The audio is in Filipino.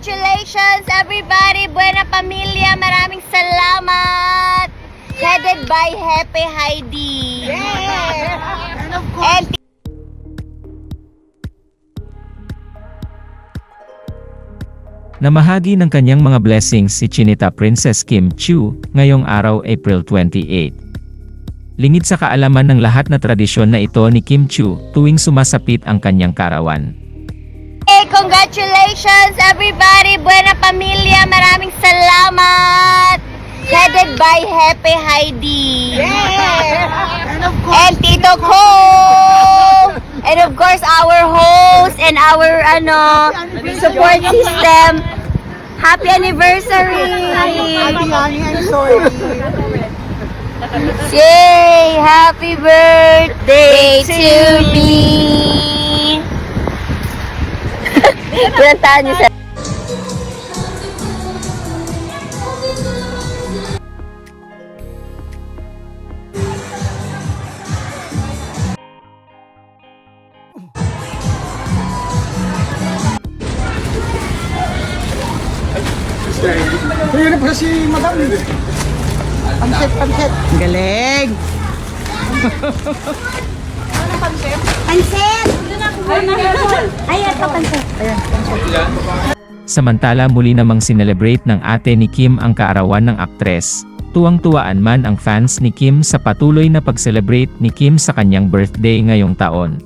Congratulations everybody! Buena Familia! Maraming salamat! Headed by Hepe Heidi! And of course, And Namahagi ng kanyang mga blessings si Chinita Princess Kim Chiu ngayong araw April 28. Lingid sa kaalaman ng lahat na tradisyon na ito ni Kim Chiu tuwing sumasapit ang kanyang karawan. hey, congratulations everybody! Buena Familia! Maraming salamat! Headed by Hepe Heidi! and of course, And Tito Ko! And of course, our host and our support system. Happy anniversary! Ate Yani, I'm sorry. Yay! Happy birthday to me! Pinantahan niyo sa... Ayun na pala si Madam. Pansit. Galing. Pansit! Ay, ito pansit. Samantala muli namang sinelebrate ng ate ni Kim ang kaarawan ng aktres. Tuwang-tuwaan man ang fans ni Kim sa patuloy na pag-celebrate ni Kim sa kanyang birthday ngayong taon.